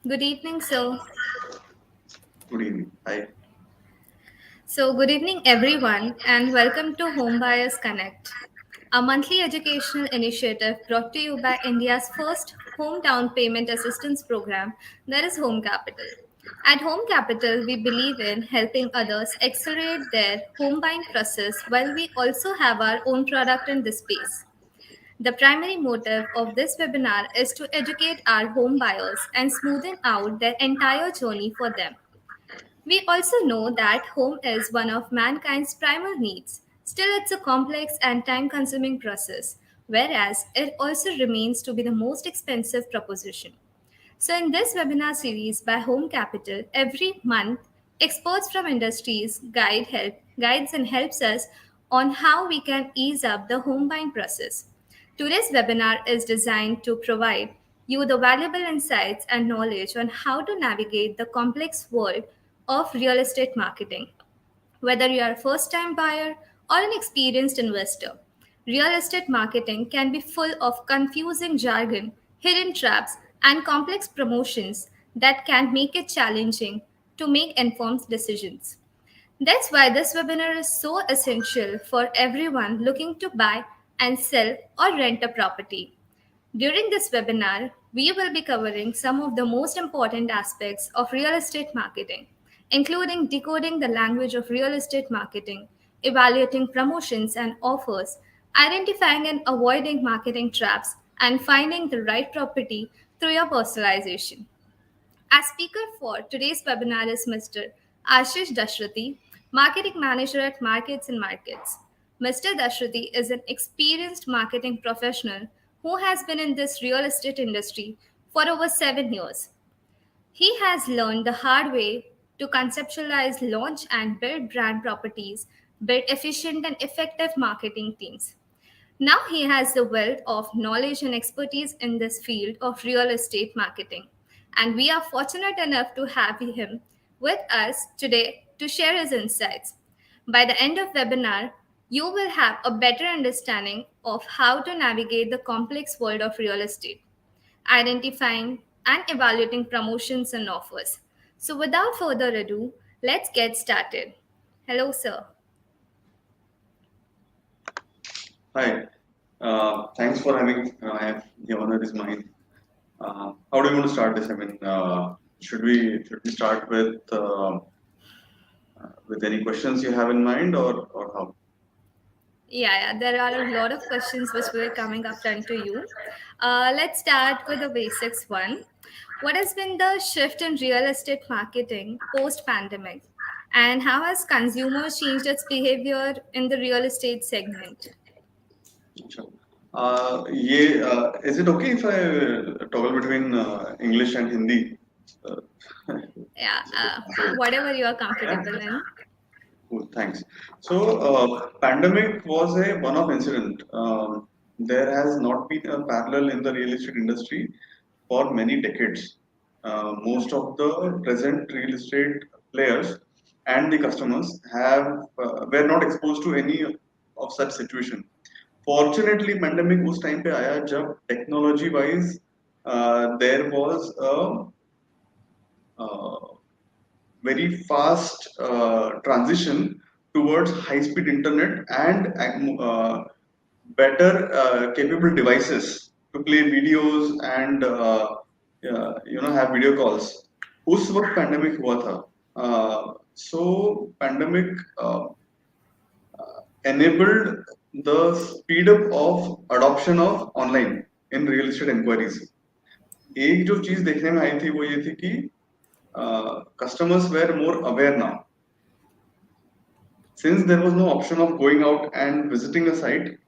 Good evening, sir. Good evening. Hi. Good evening, everyone, and welcome to HomeBuyersConnect, a monthly educational initiative brought to you by India's first home down payment assistance program, that is Home Capital. At Home Capital, we believe in helping others accelerate their home buying process while we also have our own product in this space. The primary motive of this webinar is to educate our home buyers and smoothen out their entire journey for them. We also know that home is one of mankind's primal needs. Still, it's a complex and time consuming process, whereas it also remains to be the most expensive proposition. So, in this webinar series by Home Capital, every month, experts from industries guides and helps us on how we can ease up the home buying process. Today's webinar is designed to provide you the valuable insights and knowledge on how to navigate the complex world of real estate marketing. Whether you are a first time buyer or an experienced investor, real estate marketing can be full of confusing jargon, hidden traps, and complex promotions that can make it challenging to make informed decisions. That's why this webinar is so essential for everyone looking to buy and sell or rent a property. During this webinar, we will be covering some of the most important aspects of real estate marketing, including decoding the language of real estate marketing, evaluating promotions and offers, identifying and avoiding marketing traps, and finding the right property through your personalization. Our speaker for today's webinar is Mr. Ashish Dasharathi, Marketing Manager at Markets and Markets. Mr. Dasharathi is an experienced marketing professional who has been in this real estate industry for over 7 years. He has learned the hard way to conceptualize, launch, and build brand properties, build efficient and effective marketing teams. Now he has the wealth of knowledge and expertise in this field of real estate marketing. And we are fortunate enough to have him with us today to share his insights. By the end of webinar, you will have a better understanding of how to navigate the complex world of real estate, identifying and evaluating promotions and offers. So without further ado, let's get started. Hello, sir. Hi. Thanks for having. The honor is mine. How do you want to start this? I mean, should we start with any questions you have in mind, or how? Yeah, there are a lot of questions which were coming up front to you. Let's start with the basics one. What has been the shift in real estate marketing post pandemic? And how has consumers changed its behavior in the real estate segment? Sure. Is it okay if I toggle between English and Hindi? Uh, Yeah, so, whatever you are yeah. comfortable in. Cool, thanks. So, pandemic was a one-off incident. There has not been a parallel in the real estate industry for many decades. Most of the present real estate players and the customers have were not exposed to any of such situation. Fortunately, pandemic उस time पे आया जब technology wise there was a uh, very fast transition towards high speed internet and better capable devices to play videos and have video calls. उस वक्त pandemic हुआ था. So pandemic enabled the speed up of adoption of online in real estate inquiries. एक जो चीज देखने में आई थी वो ये थी कि customers were more aware now. Since there was no option of going out and visiting a site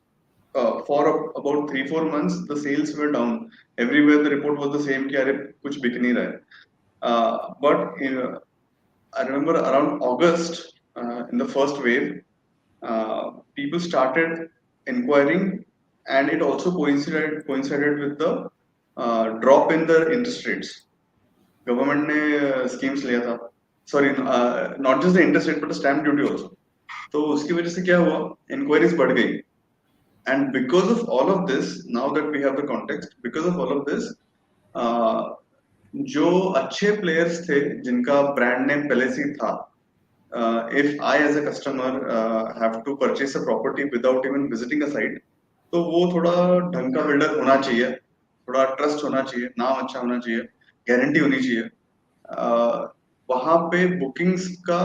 for about 3-4 months, the sales were down. Everywhere the report was the same कि अरे कुछ बिक नहीं रहा है. But I remember around August in the first wave, people started inquiring, and it also coincided with the drop in the interest rates. Government ने schemes लिया था. Sorry, not just the interest rate but stamp duty also. तो उसकी वजह से क्या हुआ, inquiries बढ़ गई. And because of all of this, now that we have the context, because of all of this, uh, जो अच्छे प्लेयर्स थे जिनका ब्रांड नेम पहले से ही था, if I as a customer have to purchase a property without even visiting a site, तो वो थोड़ा ढंग का बिल्डर होना चाहिए, थोड़ा ट्रस्ट होना चाहिए, नाम अच्छा होना चाहिए, गारंटी होनी चाहिए। वहां पे बुकिंग्स का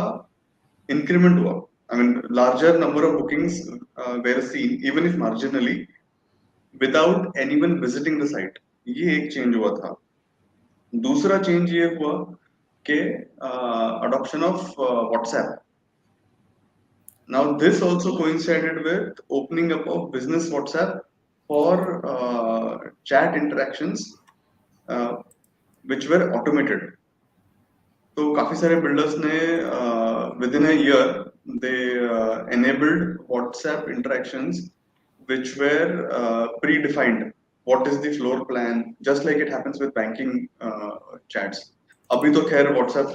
इंक्रीमेंट हुआ। I mean larger number of bookings were seen even if marginally without anyone visiting the site. ये एक चेंज हुआ था। दूसरा चेंज ये हुआ कि adoption of WhatsApp. Now, this also coincided with opening up of business WhatsApp for chat interactions, uh, which were automated. तो काफी सारे बिल्डर्स ने within a year they enabled WhatsApp interactions which were predefined. What is the floor plan? Just like it happens with banking chats. अभी तो खैर WhatsApp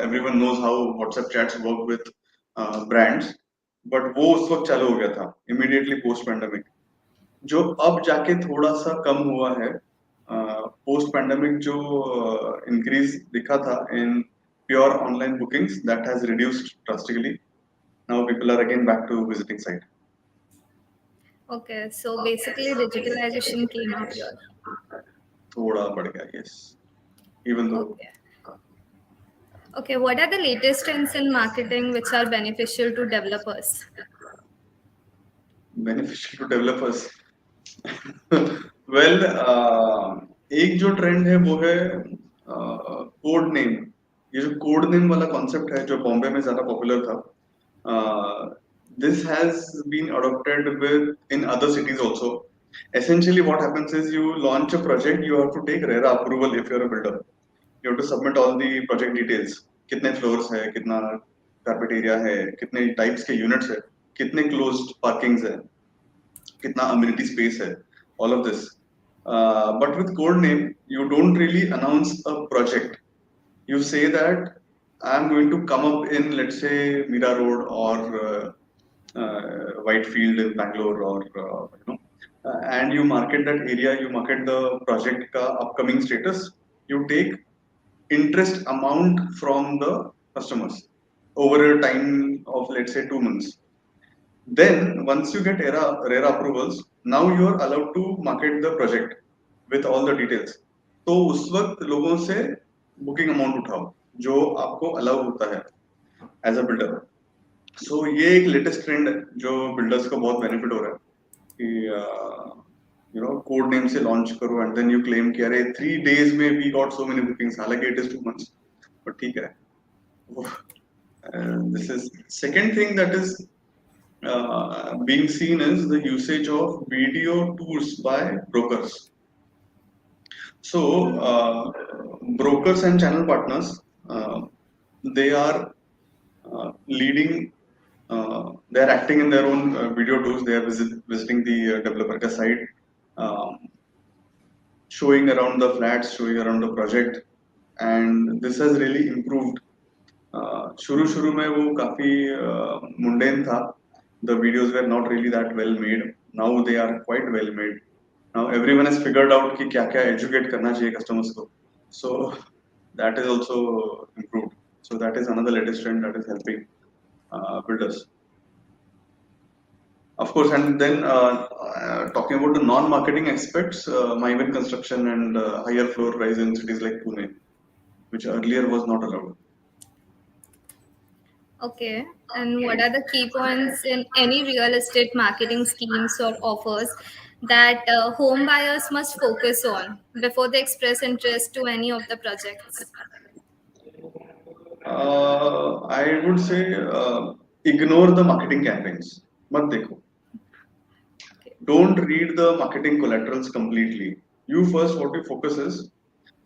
everyone knows how WhatsApp chats work with brands, but वो उस वक्त चालू हो गया था immediately post pandemic। जो अब जाके थोड़ा सा कम हुआ है पोस्ट पैंडेमिक, जो इंक्रीज दिखा था in pure online bookings, that has reduced drastically. Now people are again back to visiting site. Okay, so basically digitalization came up here. थोड़ा बढ़ गया, yes, even though Okay. Okay, what are the latest trends in marketing which are beneficial to developers? Beneficial to developers. Well, एक जो trend है वो है code name. ये जो कोड नेम वाला कॉन्सेप्ट है जो बॉम्बे में ज्यादा पॉपुलर था, this has been adopted with in other cities also. Essentially what happens is you launch a project, you have to take RERA approval if you're a builder. You have to submit all the project details, कितने floors है, कितना carpet area है, कितने types के units है, कितने closed parkings है, कितना अम्यूनिटी स्पेस है, all of this. But with code name you don't really announce a project. You say that I'm going to come up in, let's say, Mira Road or Whitefield in Bangalore, or and you market that area, you market the project ka upcoming status, you take interest amount from the customers over a time of, let's say, 2 months. Then once you get RERA approvals, now you are allowed to market the project with all the details. तो उस वक्त लोगों से booking amount उठाओ जो आपको allow होता है एज अ बिल्डर। सो ये एक लेटेस्ट ट्रेंड है जो बिल्डर्स को बहुत बेनिफिट हो रहा है कि कोड नेम से लॉन्च करो एंड देन यू क्लेम कि अरे 3 days में we got so many bookings, हालांकि इट इज 2 months, बट ठीक है। This is second thing that is being seen is the usage of video tours by brokers. So, brokers and channel partners, they are leading, they are acting in their own video tours. They are visiting the developer site, um, showing around the flats, showing around the project, and this has really improved. शुरू शुरू में वो काफी mundane था, the videos were not really that well made. Now they are quite well made. Now everyone has figured out कि क्या क्या educate करना चाहिए customers को, so that is also improved. So that is another latest trend that is helping builders, of course. And then talking about the non-marketing aspects, migrant construction and higher floor rise in cities like Pune, which earlier was not allowed. Okay, and what are the key points in any real estate marketing schemes or offers that home buyers must focus on before they express interest to any of the projects? I would say ignore the marketing campaigns. मत देखो. Okay. Don't read the marketing collaterals completely. You first, what you focus is,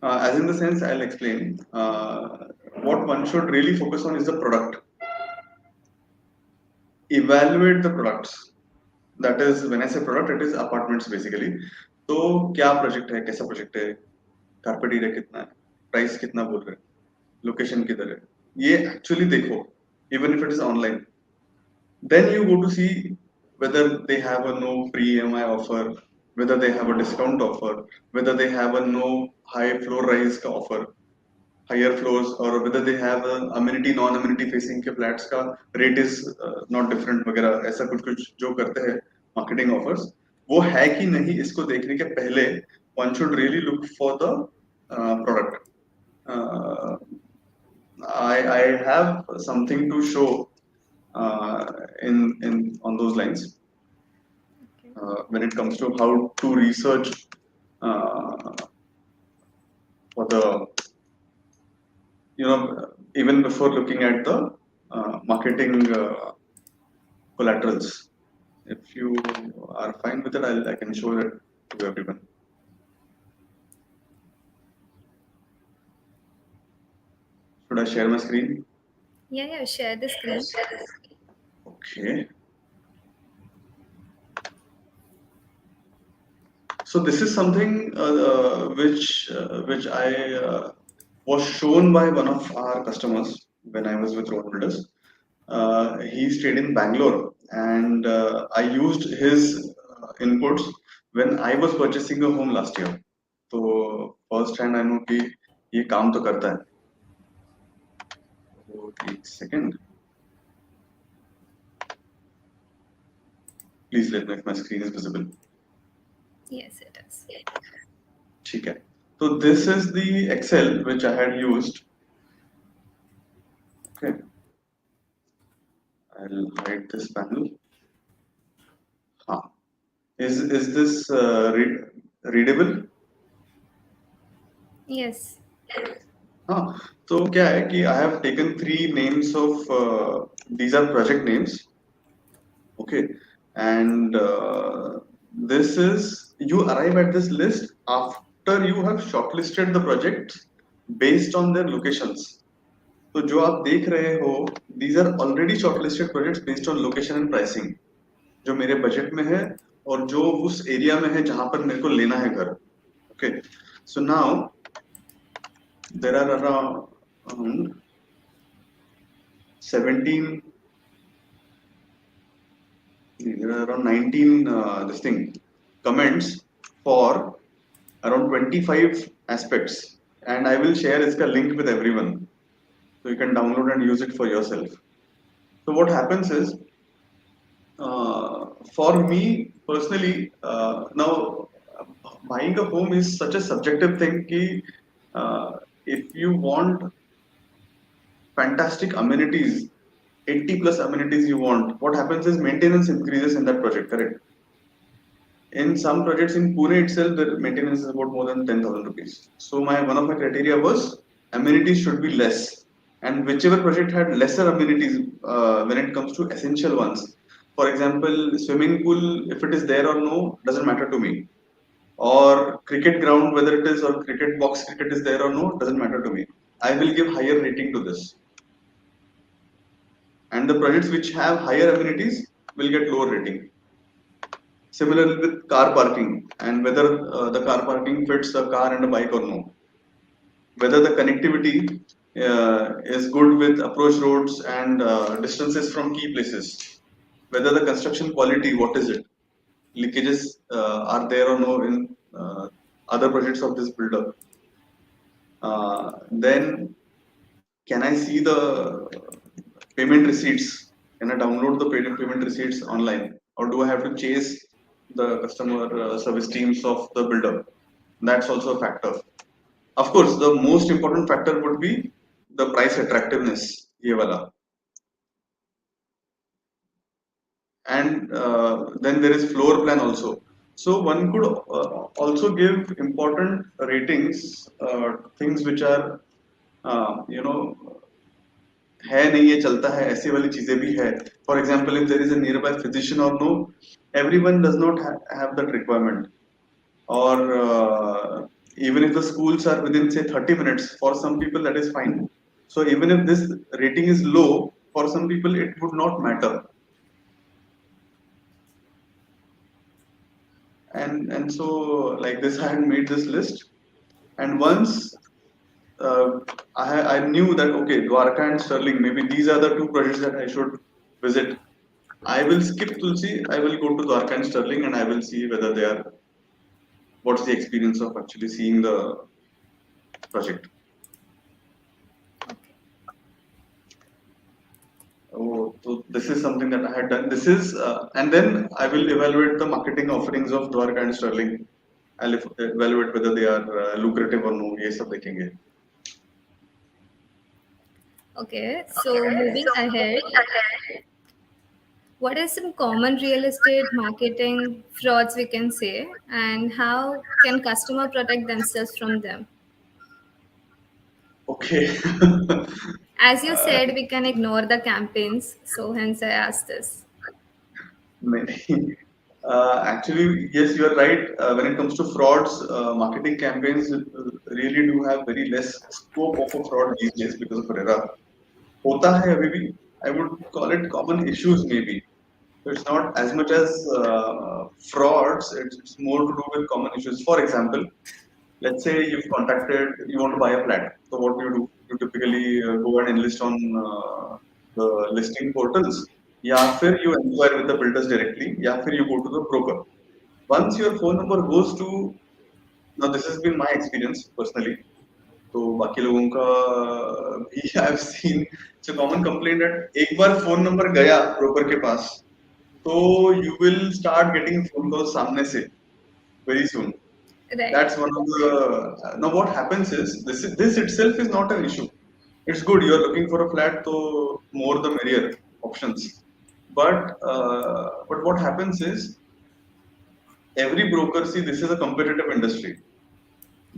as in the sense I'll explain. What one should really focus on is the product. Evaluate the products. That is, when I say product, it is apartments basically. तो क्या project है, कैसा project है, carpet area कितना है, price कितना बोल रहे हैं, लोकेशन किधर है, ये एक्चुअली देखो, even if it is online. Then you go to see whether they have a no free EMI offer, whether they have a discount offer, whether they have a no high floor rise का offer, higher floors, or whether they have a amenity non amenity facing के flats का rate is not different वगैरह, ऐसा कुछ कुछ जो करते हैं marketing offers, वो है कि नहीं इसको देखने के पहले one should really look for the product. uh, I have something to show in on those lines Okay. when it comes to how to research uh, for the, even before looking at the marketing collaterals. If you are fine with it, I can show it to everyone. Should I share my screen? Yeah, yeah, share the screen. Okay. So this is something which I was shown by one of our customers when I was with Road Builders. He stayed in Bangalore, and I used his inputs when I was purchasing a home last year. So first hand I know कि ये काम तो करता है. So एक second. Please let me know if my screen is visible. Yes, it is. ठीक है. So this is the Excel which I had used. Okay. I'll hide this panel. Huh. Is this readable? Yes. हाँ. तो क्या है कि I have taken 3 names of these are project names. Okay. And this is, you arrive at this list after you have shortlisted the projects based on their locations. तो जो आप देख रहे हो, these are already shortlisted projects based on location and pricing, जो मेरे budget में है और जो उस एरिया में है जहां पर मेरे को लेना है घर. Okay, so now there are around 17, there are around 19 this thing comments for around 25 aspects, and I will share its link with everyone so you can download and use it for yourself. So what happens is, for me personally, now buying a home is such a subjective thing कि if you want fantastic amenities, 80 plus amenities you want, what happens is maintenance increases in that project, correct? In some projects in Pune itself, the maintenance is about more than 10,000 rupees. So one of my criteria was amenities should be less, and whichever project had lesser amenities when it comes to essential ones. For example, swimming pool, if it is there or no, doesn't matter to me. Or cricket ground, whether it is, or cricket box cricket is there or no, doesn't matter to me. I will give higher rating to this. And the projects which have higher amenities will get lower rating. Similarly with car parking, and whether the car parking fits a car and a bike or no. Whether the connectivity is good with approach roads and distances from key places. Whether the construction quality, what is it? Leakages are there or no in other projects of this builder. Then can I see the payment receipts? Can I download the payment receipts online, or do I have to chase the customer service teams of the builder? That's also a factor. Of course, the most important factor would be the price attractiveness, ये वाला. And then there is floor plan also. So one could also give important ratings, things which are, you know, है नहीं ये चलता है, ऐसी वाली चीजें भी है. For example, if there is a nearby physician or no, everyone does not have that requirement. Or even if the schools are within say 30 minutes, for some people that is fine. So even if this rating is low, for some people it would not matter. And so like this, I had made this list, and once I knew that okay, Dwarka and Sterling, maybe these are the two projects that I should visit. I will skip Tulsi. I will go to Dwarka and Sterling, and I will see whether they are what's the experience of actually seeing the project? Okay. Oh, so this is something that I had done. This is, and then I will evaluate the marketing offerings of Dwarka and Sterling. I'll evaluate whether they are lucrative or no. ये सब देखेंगे. Okay, so moving ahead, what are some common real estate marketing frauds we can say, and how can customer protect themselves from them? Okay. As you uh, said, we can ignore the campaigns, so hence I asked this. Many. Actually, yes, you are right. When it comes to frauds, marketing campaigns really do have very less scope of a fraud these days because of RERA. होता है अभी भी. I would call it common issues maybe. So it's not as much as frauds. It's more to do with common issues. For example, let's say you want to buy a flat. So what do? You typically go and enlist on the listing portals. या फिर you inquire with the builders directly. या फिर you go to the broker. Once your phone number goes to, now this has been my experience personally. तो बाकी लोगों का भी I have seen it's a common complaint that एक बार phone number गया broker के पास तो you will start getting phone calls सामने से very soon. Right, That's one of the now what happens is this itself is not an issue. It's good you're looking for a flat, so more the merrier options. But what happens is every broker, see, this is a competitive industry.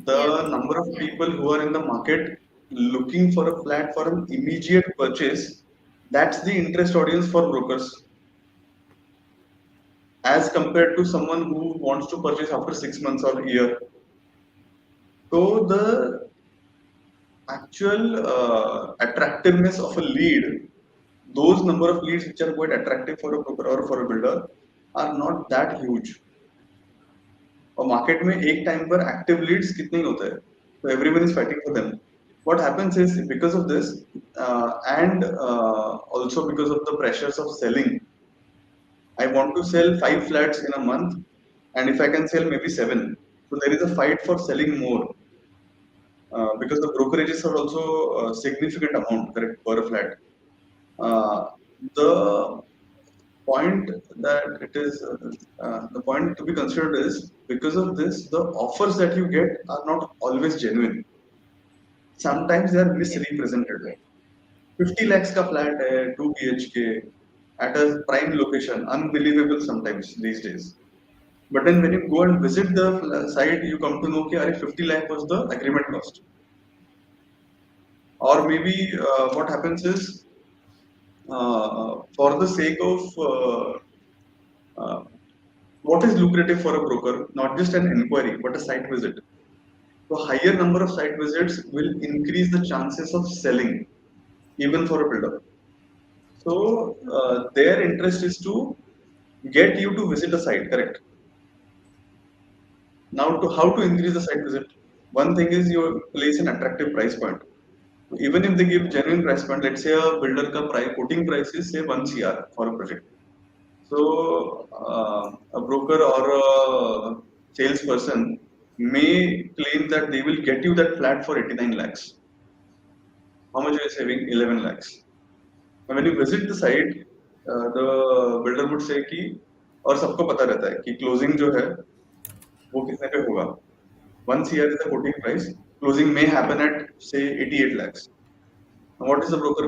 yeah, The number of people who are in the market looking for a flat for an immediate purchase, that's the interest audience for brokers as compared to someone who wants to purchase after 6 months or a year. So the actual attractiveness of a lead, those number of leads which are quite attractive for a broker or for a builder are not that huge. और market में एक time पर active Leeds कितने ही होते हैं तो everyone is fighting for them what happens is because of this and also because of the pressures of selling, I want to sell 5 flats in a month, and if I can sell maybe 7, so there is a fight for selling more because the brokerages are also a significant amount correct per flat. The point that it is the point to be considered is because of this the offers that you get are not always genuine. Sometimes they are yeah, misrepresented. 50 lakhs ka flat hai 2 bhk at a prime location, unbelievable sometimes these days. But then when you go and visit the site you come to know कि अरे 50 lakh was the agreement cost. Or maybe what happens is for the sake of uh, what is lucrative for a broker, not just an inquiry but a site visit. So higher number of site visits will increase the chances of selling even for a builder. So their interest is to get you to visit the site, correct? Now to how to increase the site visit? One thing is you place an attractive price point. Even if they give genuine price point, let's say a builder ka price, quoting price is say 1 CR for a project. So a broker or a salesperson may claim that they will get you that flat for 89 lakhs. How much are you saving? 11 lakhs. And when you visit the site, the builder would say कि और सबको पता रहता है कि closing जो है वो कितने पे होगा. 1 CR is the quoting price. Closing may happen at say 88 lakhs. Now what is the broker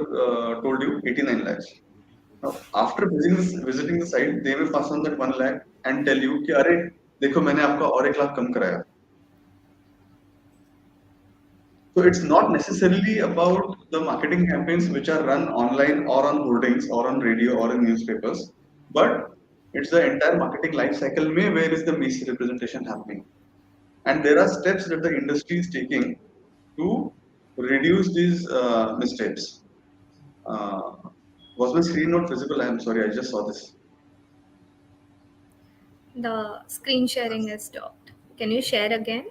told you? 89 lakhs. Now after visiting the site, they will pass on that 1 lakh and tell you कि अरे देखो मैंने आपका और 1 लाख कम कराया. So it's not necessarily about the marketing campaigns which are run online or on hoardings or on radio or in newspapers, but it's the entire marketing life cycle may where is the misrepresentation happening. And there are steps that the industry is taking to reduce these mistakes. Uh, was my screen not visible? I am sorry, I just saw this. the screen sharing is stopped. Can you share again?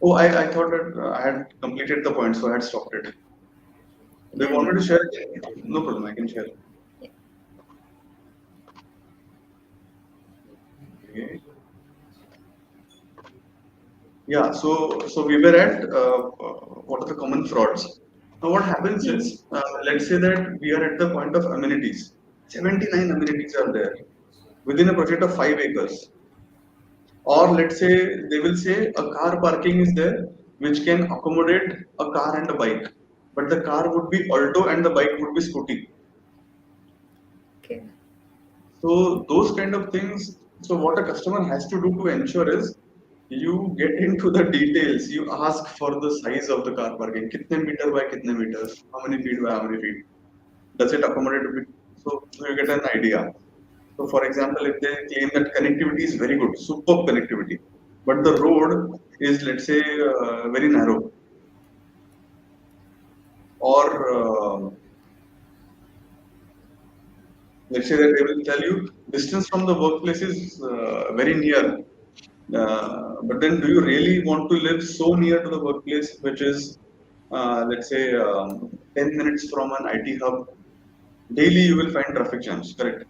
Oh, I thought that I had completed the point, so I had stopped it. Do you Yeah, want no me to problem. share it? No problem, I can share. Yeah. Okay. Yeah, so we were at what are the common frauds. Now what happens Hmm. is, let's say that we are at the point of amenities. 79 amenities are there within a project of 5 acres. Or let's say they will say a car parking is there which can accommodate a car and a bike. But the car would be Alto and the bike would be Scooty. Okay. So those kind of things. So what a customer has to do to ensure is you get into the details. You ask for the size of the car parking. Kitne meter by kitne meters? How many feet by how many feet? Does it accommodate a bit? So you get an idea. So for example, if they claim that connectivity is very good, superb connectivity, but the road is let's say very narrow, or let's say that they will tell you distance from the workplace is very near. But then, do you really want to live so near to the workplace, which is, let's say, 10 minutes from an IT hub? Daily, you will find traffic jams, correct?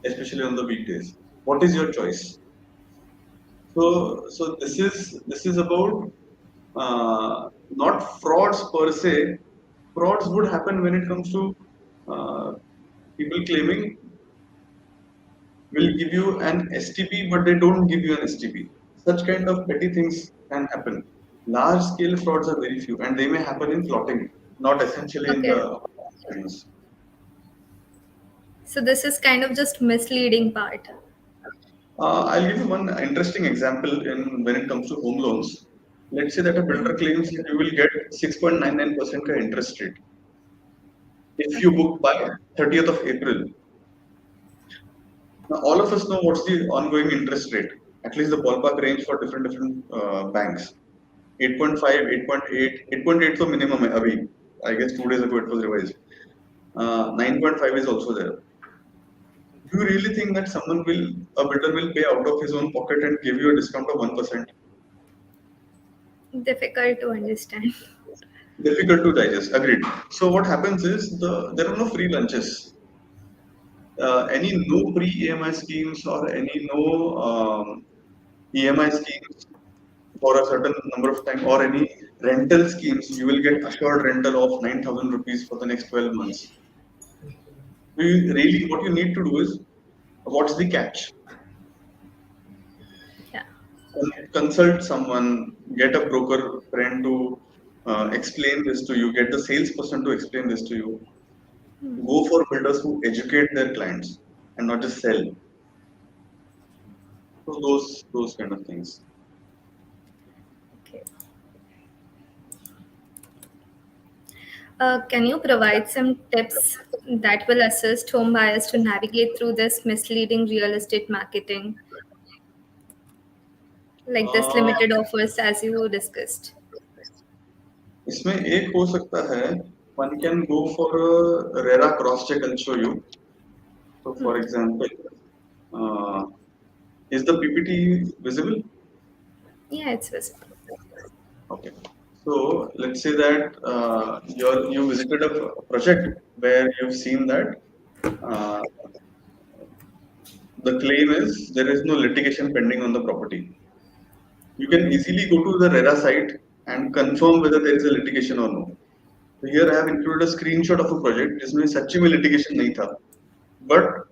Especially on the weekdays. What is your choice? So this is about not frauds per se. Frauds would happen when it comes to uh, people claiming will give you an STP, but they don't give you an STP. Such kind of petty things can happen. Large scale frauds are very few, and they may happen in plotting, not essentially in Okay. the things. So this is kind of just misleading part. I'll give you one interesting example in when it comes to home loans. Let's say that a builder claims that you will get 6.99% ka interest rate if you Okay. book by 30th of April. Now, all of us know what's the ongoing interest rate, at least the ballpark range for different banks. 8.5, 8.8, 8.8 so minimum hai abhi. I guess 2 days ago it was revised. 9.5 is also there. Do you really think that a builder will pay out of his own pocket and give you a discount of 1%? Difficult to understand. Difficult to digest. Agreed. So what happens is there are no free lunches. Any no pre EMI schemes or any no EMI schemes for a certain number of time or any rental schemes, you will get assured rental of 9,000 rupees for the next 12 months. You really, what you need to do is, what's the catch? Yeah. Consult someone, get a broker friend to explain this to you, get the salesperson to explain this to you. Hmm. Go for builders who educate their clients and not just sell. So those kind of things. Okay. Can you provide some tips that will assist home buyers to navigate through this misleading real estate marketing, like this Uh, limited offers as you discussed? इसमें एक हो सकता है, one can go for a RERA cross check. I'll show you. So Hmm. for example, uh, is the PPT visible? Yeah, it's visible. Okay. So let's say that you visited a project where you've seen that uh, the claim is there is no litigation pending on the property. You can easily go to the RERA site and confirm whether there is a litigation or no. So here I have included a screenshot of a project जिसमें सच्ची में litigation नहीं था, but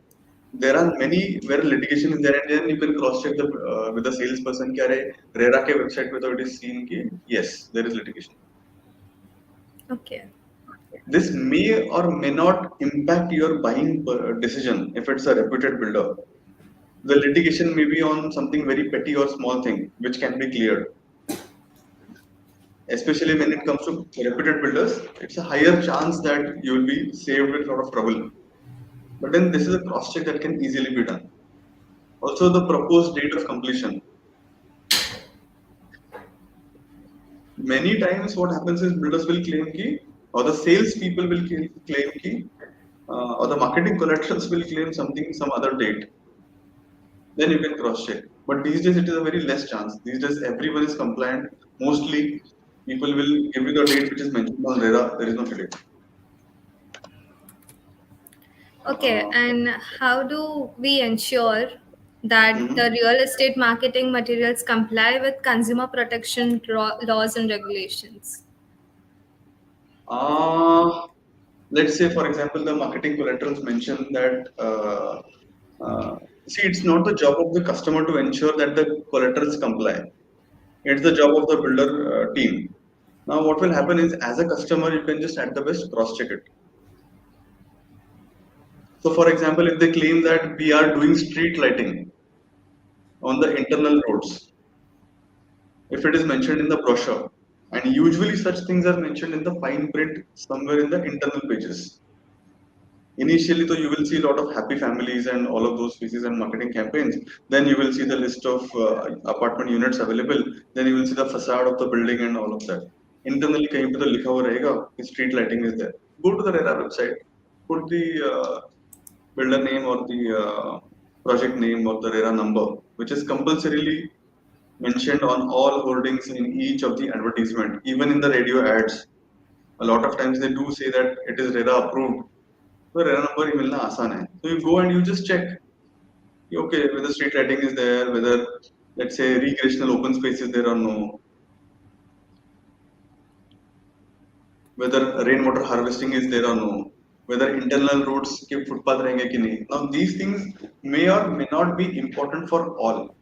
there are many where litigation is there, and then you can cross check with the salesperson कि अरे RERA के website पे तो it is seen कि yes there is litigation. Okay. This may or may not impact your buying decision if it's a reputed builder. The litigation may be on something very petty or small thing which can be cleared. Especially when it comes to reputed builders, it's a higher chance that you will be saved with a lot of trouble. But then this is a cross check that can easily be done. Also, the proposed date of completion. Many times, what happens is builders will claim ki, or the sales people will claim ki, or the marketing collaterals will claim something, some other date. Then you can cross check. But these days it is a very less chance. These days everyone is compliant. Mostly people will give you the date which is mentioned on RERA. There is no headache. Okay, Uh, and how do we ensure that the Mhm. real estate marketing materials comply with consumer protection laws and regulations? Uh, let's say, for example, the marketing collaterals mention that uh, see, it's not the job of the customer to ensure that the collaterals comply. It's the job of the builder team. Now, what will happen is, as a customer, you can just at the best cross check it. So, for example, if they claim that we are doing street lighting on the internal roads, if it is mentioned in the brochure, and usually such things are mentioned in the fine print somewhere in the internal pages. Initially, though, you will see a lot of happy families and all of those pieces and marketing campaigns. Then you will see the list of apartment units available. Then you will see the facade of the building and all of that. Internally, कहीं पे तो लिखा हुआ रहेगा कि street lighting is there. Go to the RERA website, put the builder name or the project name or the RERA number, which is compulsorily mentioned on all hoardings in each of the advertisement, even in the radio ads. A lot of times they do say that it is RERA approved. तो RERA number ही मिलना आसान है. So you go and you just check, okay, whether street lighting is there, whether let's say recreational open space is there or no, whether rainwater harvesting is there or no, whether internal roads के footpath रहेंगे कि नहीं. Now these things may or may not be important for all,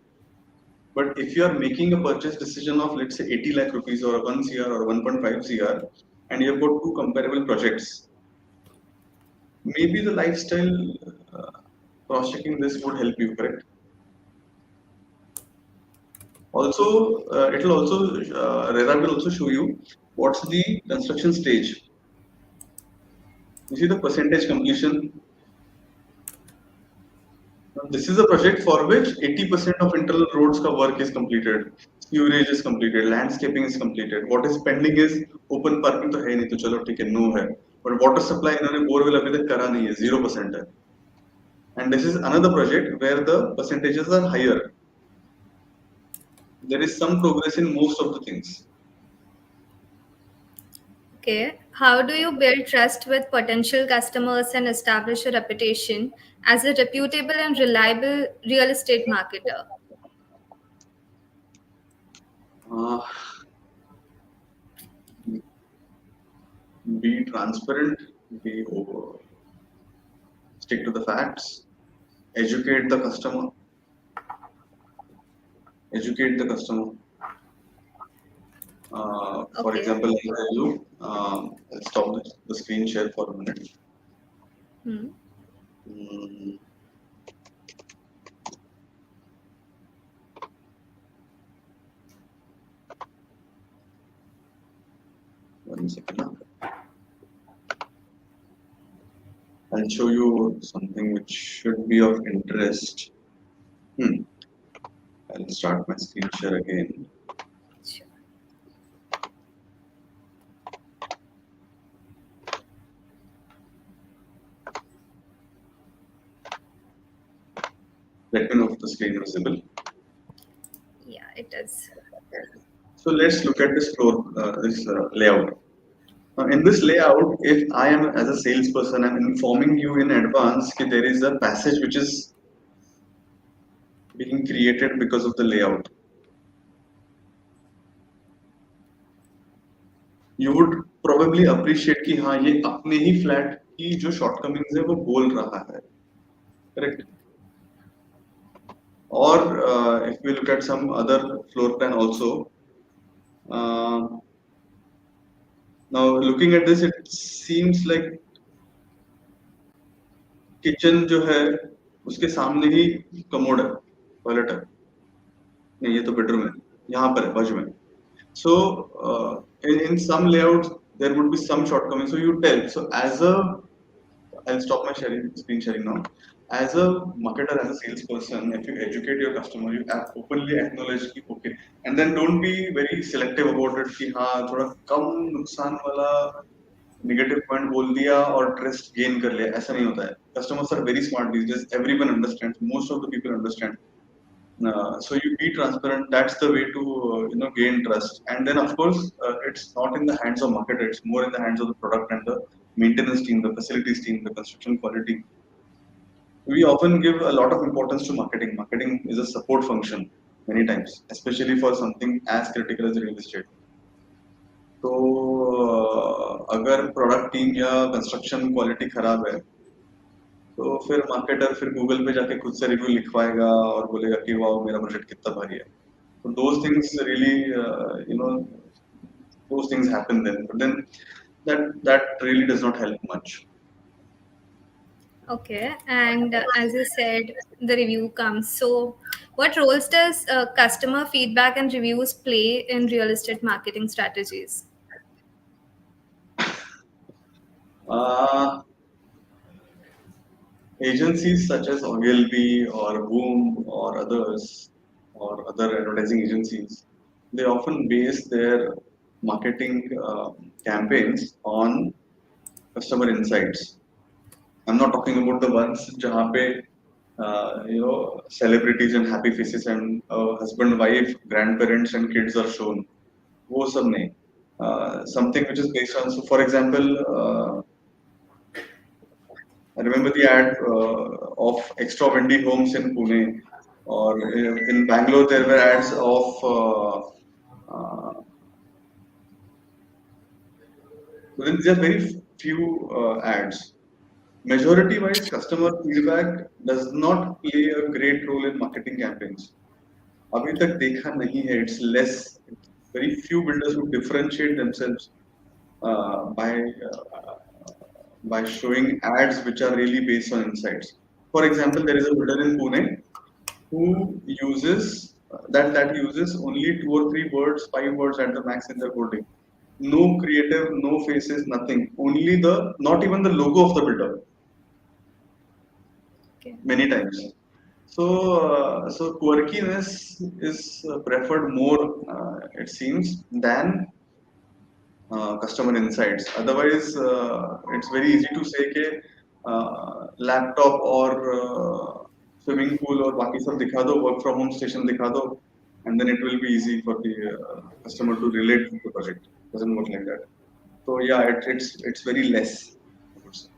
but if you are making a purchase decision of let's say 80 lakh rupees or 1 CR or 1.5 CR and you have got two comparable projects, maybe the lifestyle uh, cross checking this would help you, correct? Also, it will also RERA will also show you what's the construction stage. You see the percentage completion. Now, this is a project for which 80% of internal roads ka work is completed, sewerage is completed, landscaping is completed. What is pending is open parking तो है नहीं तो चलो ठीक है no है. But water supply इन्होंने borewell अभी तक करा नहीं है 0% है. And this is another project where the percentages are higher. There is some progress in most of the things. Okay. How do you build trust with potential customers and establish a reputation as a reputable and reliable real estate marketer? Uh, be transparent, be over, stick to the facts, educate the customer, educate the customer. For Okay. example, I'll tell you, I'll stop the screen share for a minute. Hmm. Mm, 1 second. I'll show you something which should be of interest. Hmm. I'll start my screen share again. Sure. Let me know if the screen is visible. Yeah, it is. So let's look at this floor, this layout. Now, in this layout, if I am as a salesperson, I'm informing you in advance that there is a passage which is being created because of the layout. You would probably appreciate कि हाँ ये अपने ही flat की जो shortcomings है वो बोल रहा है, correct? Or if we look at some other floor plan also, uh, now looking at this, it seems like kitchen जो है उसके सामने ही कमोड है, टॉयलेट है. नहीं ये तो बेडरूम है, यहाँ पर है बाजू में. So in some layouts there would be some shortcomings. So you tell. So as a, I'll stop my screen sharing now. As a marketer, as a salesperson, if you educate your customer, you openly acknowledge कि okay, and then don't be very selective about it कि हाँ थोड़ा कम नुकसान वाला negative point बोल दिया और trust gain कर लिया, ऐसा नहीं होता है. Customers are very smart these days. Everyone understands. Most of the people understand. So you be transparent. That's the way to gain trust. And then of course it's not in the hands of marketer. It's more in the hands of the product and the maintenance team, the facilities team, the construction quality. We often give a lot of importance to marketing. Marketing is a support function many times, especially for something as critical as real estate. तो अगर product team या construction quality खराब है तो फिर marketer फिर Google पे जाके खुद से रिव्यू लिखवाएगा और बोलेगा कि वाह मेरा प्रोजेक्ट कितना भारी है. So those things really, those things happen then. But then that really does not help much. Okay, and as you said, the review comes. So, what roles does customer feedback and reviews play in real estate marketing strategies? Uh, Agencies such as Ogilvy or Boom or others or other advertising agencies, they often base their marketing campaigns on customer insights. I'm not talking about the ones जहाँ पे celebrities and happy faces and husband, wife, grandparents and kids are shown. वो सब नहीं. Something which is based on, so for example, I remember the ad of extra windy homes in Pune, or in Bangalore there were ads of there are very few ads. Majority wise, customer feedback does not play a great role in marketing campaigns. अभी तक देखा नहीं है. It's less. Very few builders who differentiate themselves by showing ads which are really based on insights. For example, there is a builder in Pune who uses that uses only two or three words, five words at the max in their holding. No creative, no faces, nothing. Only the, not even the logo of the builder. Okay. Many times. So quirkiness is preferred more, it seems, than customer insights. Otherwise, it's very easy to say कि laptop or swimming pool और बाकी सब दिखा दो, work from home station दिखा दो, and then it will be easy for the customer to relate to the project. Doesn't work like that. So yeah, it's very less, I would say.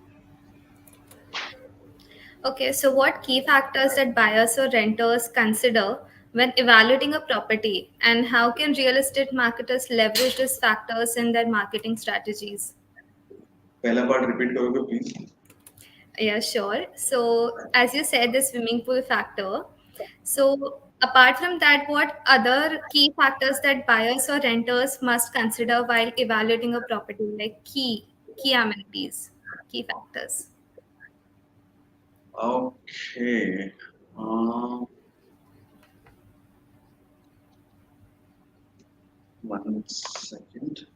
Okay, so what key factors that buyers or renters consider when evaluating a property, and how can real estate marketers leverage these factors in their marketing strategies? पहला part repeat करोगे please? Yeah, sure. So, as you said, the swimming pool factor. So, apart from that, what other key factors that buyers or renters must consider while evaluating a property, like key amenities, key factors? Okay. One second.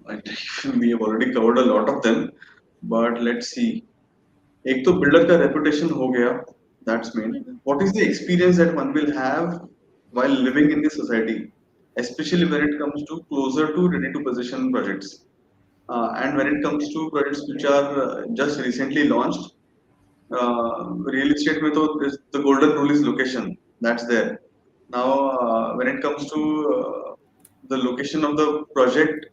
I think we have already covered a lot of them, but let's see. एक तो builder का reputation हो गया, that's main. What is the experience that one will have while living in the society, especially when it comes to closer to ready to possession projects, and when it comes to projects which are just recently launched. Real estate में तो the golden rule is location, that's there. Now when it comes to the location of the project,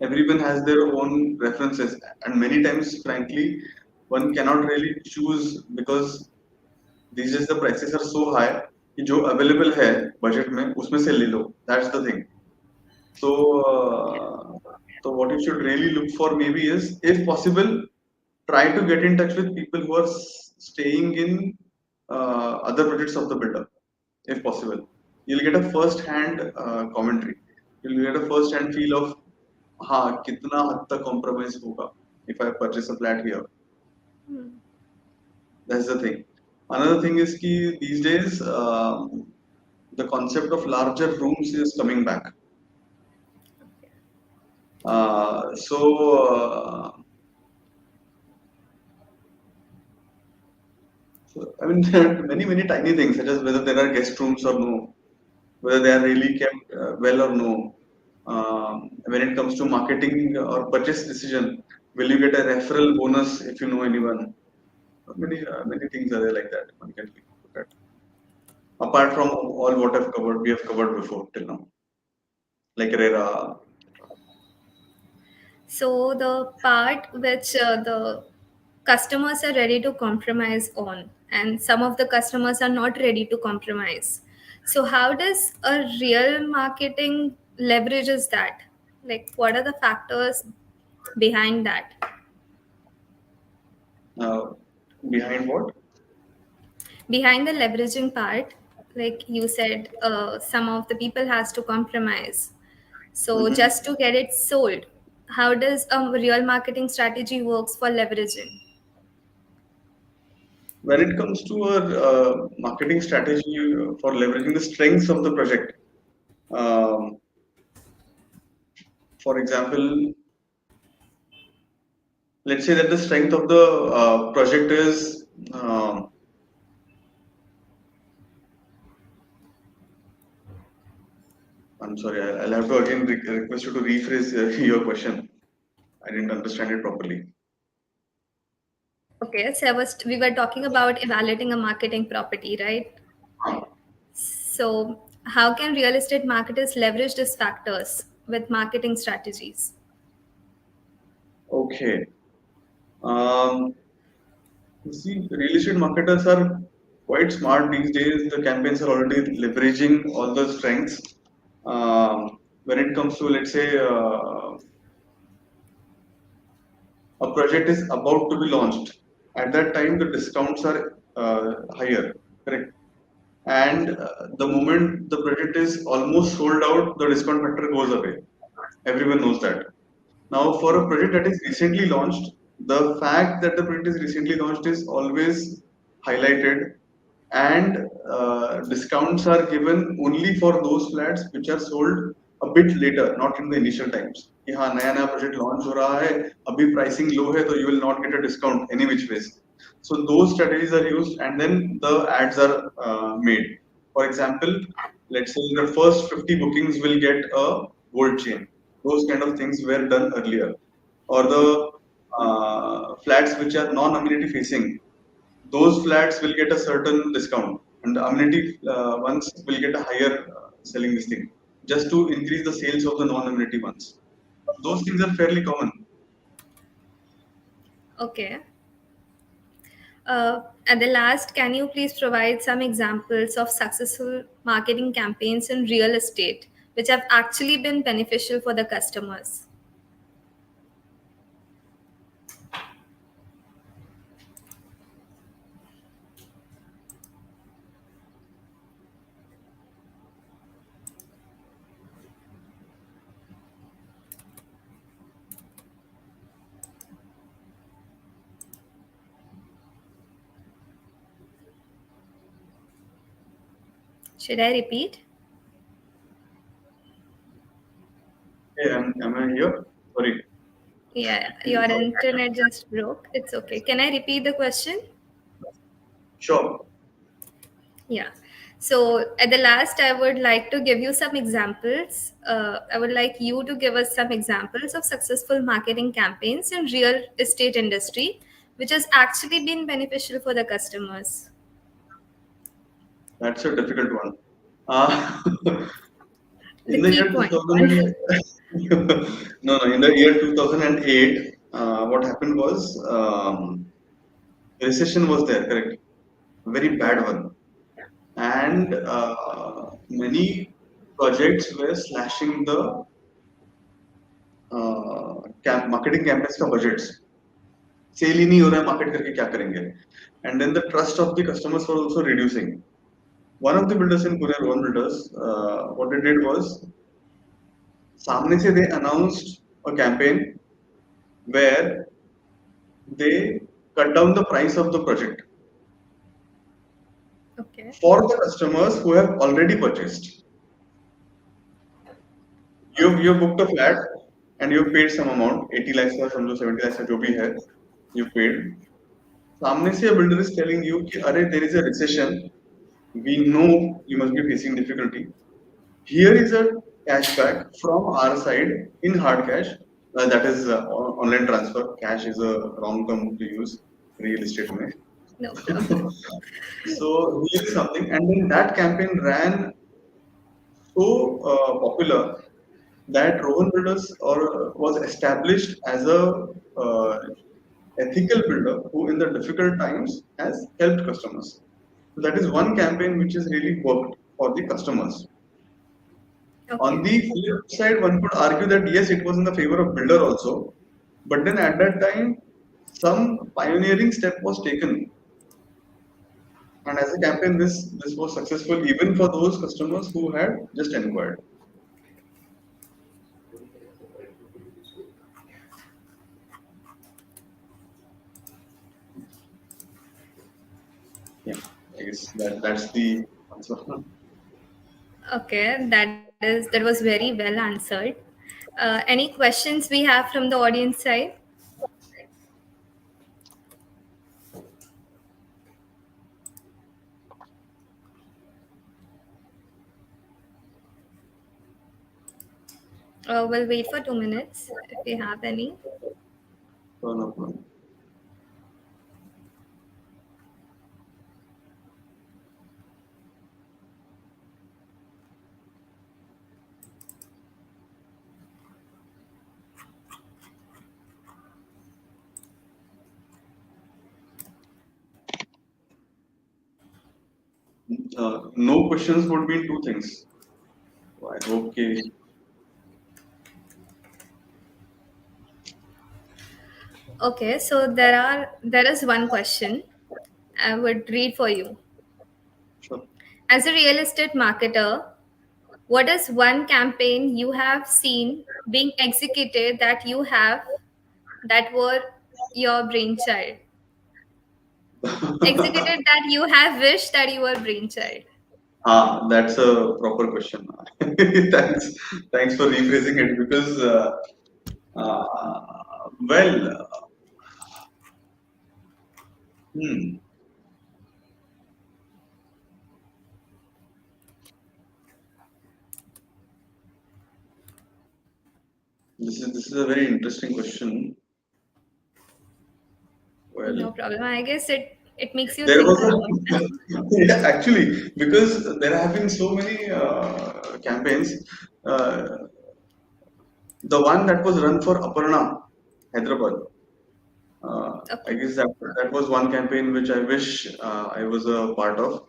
everyone has their own preferences, and many times frankly one cannot really choose because these days the prices are so high कि जो available है budget में उसमें से ले लो. That's the thing. So so what you should really look for maybe is, if possible, try to get in touch with people who are staying in other projects of the builder, if possible. You'll get a first hand commentary. You'll get a first hand feel of हाँ कितना हद तक compromise होगा if I purchase a flat here. That's the thing. Another thing is कि these days the concept of larger rooms is coming back. So I mean there are many tiny things such as whether there are guest rooms or no, whether they are really kept well or no. When it comes to marketing or purchase decision, will you get a referral bonus if you know anyone? Many things are there like that. One can be. apart from all what we have covered before till now, like RERA. So the part which the customers are ready to compromise on, and some of the customers are not ready to compromise. So how does a real marketing leverages that? Like, what are the factors behind that? Uh, Behind what? Behind the leveraging part, like you said, some of the people has to compromise. So Mhm. just to get it sold, how does a real marketing strategy works for leveraging? When it comes to a marketing strategy for leveraging the strengths of the project, um, for example, let's say that the strength of the project is, I'm sorry, I'll have to again request you to rephrase your question. I didn't understand it properly. Okay, so we were talking about evaluating a marketing property, right? So how can real estate marketers leverage these factors with marketing strategies? Okay. Um, you see, real estate marketers are quite smart these days. The campaigns are already leveraging all the strengths. When it comes to, let's say, a project is about to be launched, at that time the discounts are higher, correct? And the moment the project is almost sold out, the discount factor goes away. Everyone knows that. Now, for a project that is recently launched, the fact that the project is recently launched is always highlighted, and discounts are given only for those flats which are sold a bit later, not in the initial times. कि हाँ नया नया project launch हो रहा है, अभी pricing low है, तो you will not get a discount any which ways. So those strategies are used, and then the ads are made. For example, let's say the first 50 bookings will get a gold chain. Those kind of things were done earlier. Or the flats which are non-amenity facing, those flats will get a certain discount, and the amenity ones will get a higher selling this thing, just to increase the sales of the non-amenity ones. Those things are fairly common. Okay. At the last, can you please provide some examples of successful marketing campaigns in real estate which have actually been beneficial for the customers? Should I repeat? Hey, am I here? Sorry. Yeah, your internet just broke. It's okay. Can I repeat the question? Sure. Yeah. So at the last, I would like to give you some examples. I would like you to give us some examples of successful marketing campaigns in real estate industry, which has actually been beneficial for the customers. That's a difficult one. Uh, The in the key year point 2000, one. no, no, in the year 2008, what happened was, recession was there, correct? Very bad one. And many projects were slashing the marketing campaigns का budgets. Cell ही नहीं हो रहा है, market करके क्या करेंगे? And then the trust of the customers was also reducing. One of the builders in Pune, one builders, what they did was, सामने से they announced a campaign where they cut down the price of the project Okay. for the customers who have already purchased. You booked a flat and you paid some amount, 80 lakhs or समझो 70 lakhs का जो भी है, you paid. सामने से a builder is telling you कि अरे there is a recession, we know you must be facing difficulty. Here is a cashback from our side in hard cash. That is online transfer. Cash is a wrong term to use real estate में. No problem. So here is something, and then that campaign ran so popular that Rohan Builders was established as a uh, ethical builder who, in the difficult times, has helped customers. So that is one campaign which has really worked for the customers. On Okay. the flip side, one could argue that yes, it was in the favor of builder also, but then at that time, some pioneering step was taken, and as a campaign, this was successful even for those customers who had just inquired. Yeah, I guess that's the answer. Okay, that was very well answered. Any questions we have from the audience side? We'll wait for 2 minutes if we have any. No problem. No questions would mean two things. So I hope okay. Okay, so there is one question I would read for you. Sure. As a real estate marketer, what is one campaign you have seen being executed that were your brainchild? Executed that you have wished that you were brainchild. That's a proper question. Thanks, thanks for rephrasing it because, well, hmm, this is a very interesting question. No Well, problem. I guess it makes you there think was a lot. a yeah, actually, because there have been so many campaigns. Uh, the one that was run for Aparna, Hyderabad. I Okay. guess that was one campaign which I wish I was a part of.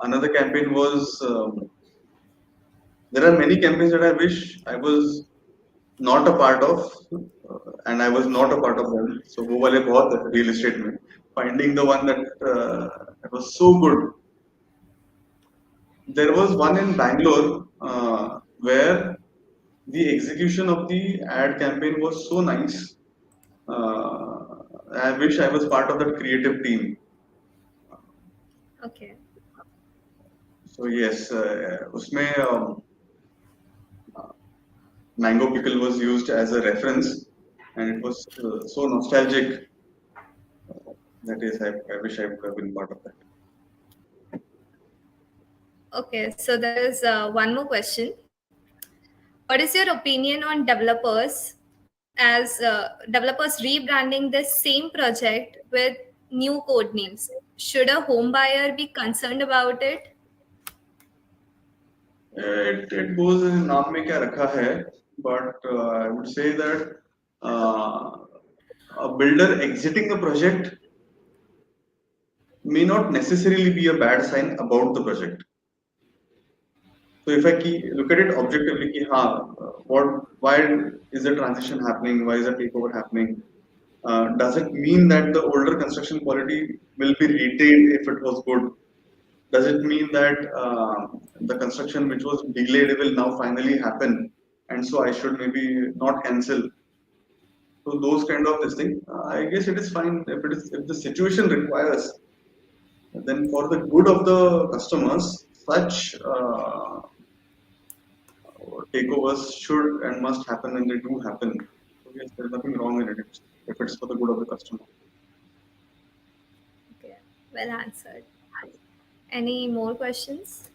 Another campaign was there are many campaigns that I wish I was not a part of, and I was not a part of them. So वो वाले बहुत है real estate में. Finding the one that was so good. There was one in Bangalore where the execution of the ad campaign was so nice. I wish I was part of that creative team. Okay. So yes, उसमें mango pickle was used as a reference, and it was so nostalgic. That is, I wish I would have been part of that. Okay. So there is one more question. What is your opinion on developers rebranding the same project with new code names? Should a home buyer be concerned about it? It goes in नाम में क्या रखा है, but I would say that uh, a builder exiting the project may not necessarily be a bad sign about the project. So if look at it objectively, कि हाँ, why is the transition happening? Why is the takeover happening? Does it mean that the older construction quality will be retained if it was good? Does it mean that the construction which was delayed will now finally happen? And so I should maybe not cancel. So those kind of this thing, I guess it is fine if the situation requires. Then for the good of the customers, such takeovers should and must happen, and they do happen. So yes, there's nothing wrong in it if it's for the good of the customer. Okay. Well answered. Any more questions?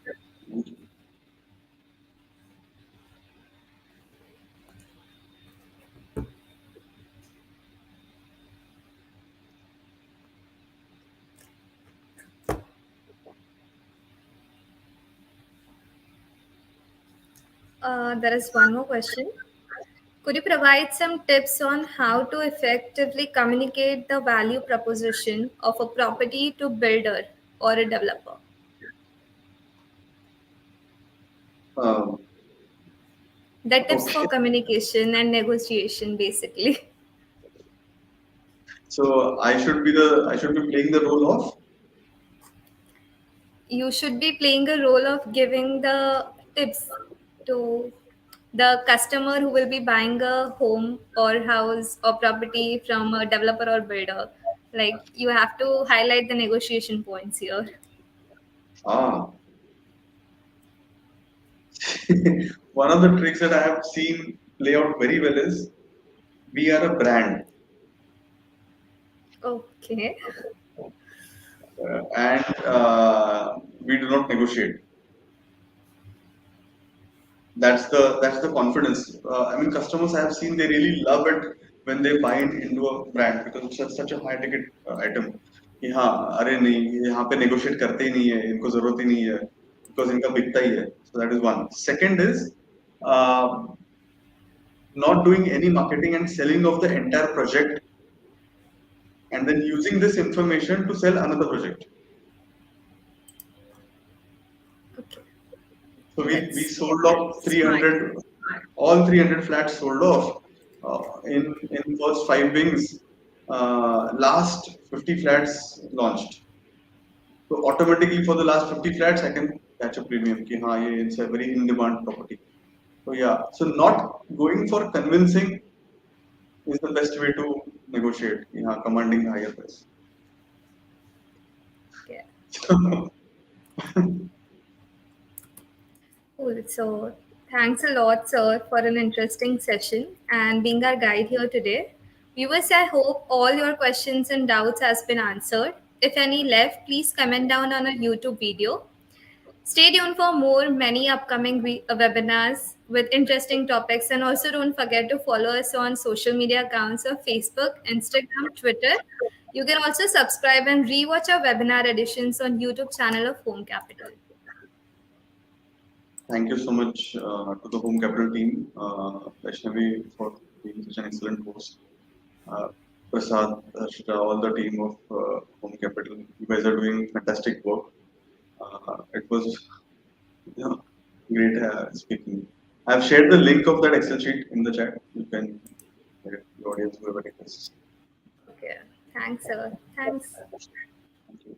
There is one more question. Could you provide some tips on how to effectively communicate the value proposition of a property to builder or a developer? Um, The tips okay. for communication and negotiation, basically. So I should be playing the role of. You should be playing a role of giving the tips to the customer who will be buying a home or house or property from a developer or builder. Like you have to highlight the negotiation points here. Ah, one of the tricks that I have seen play out very well is we are a brand, Okay. and we do not negotiate. That's the confidence. I mean, customers I have seen they really love it when they buy into a brand because it's such a high ticket item. कि हाँ अरे नहीं यहाँ पे negotiate करते ही नहीं है इनको जरूरत ही नहीं है because इनका बिकता ही है. So that is one. Second is uh, not doing any marketing and selling of the entire project and then using this information to sell another project. Okay. So we That's sold off smart. 300, all 300 flats sold off in first five wings. Last 50 flats launched. So automatically for the last 50 flats, I can catch a premium. कि हाँ ये it's a very in demand property. So yeah, so not going for convincing is the best way to negotiate. Yeah, commanding higher price. Yeah. Cool. So, thanks a lot, sir, for an interesting session and being our guide here today. Viewers, I hope all your questions and doubts has been answered. If any left, please comment down on our YouTube video. Stay tuned for more many upcoming webinars with interesting topics, and also don't forget to follow us on social media accounts of Facebook, Instagram, Twitter. You can also subscribe and rewatch our webinar editions on YouTube channel of Home Capital. Thank you so much to the Home Capital team, Vaishnavi, for being such an excellent host. Uh, Prasad, Arshita, all the team of Home Capital. You guys are doing fantastic work. It was you know, great speaking. I've shared the link of that Excel sheet in the chat. You can share it to the audience whoever it is. Okay. Thanks, sir. Thanks. Thank you.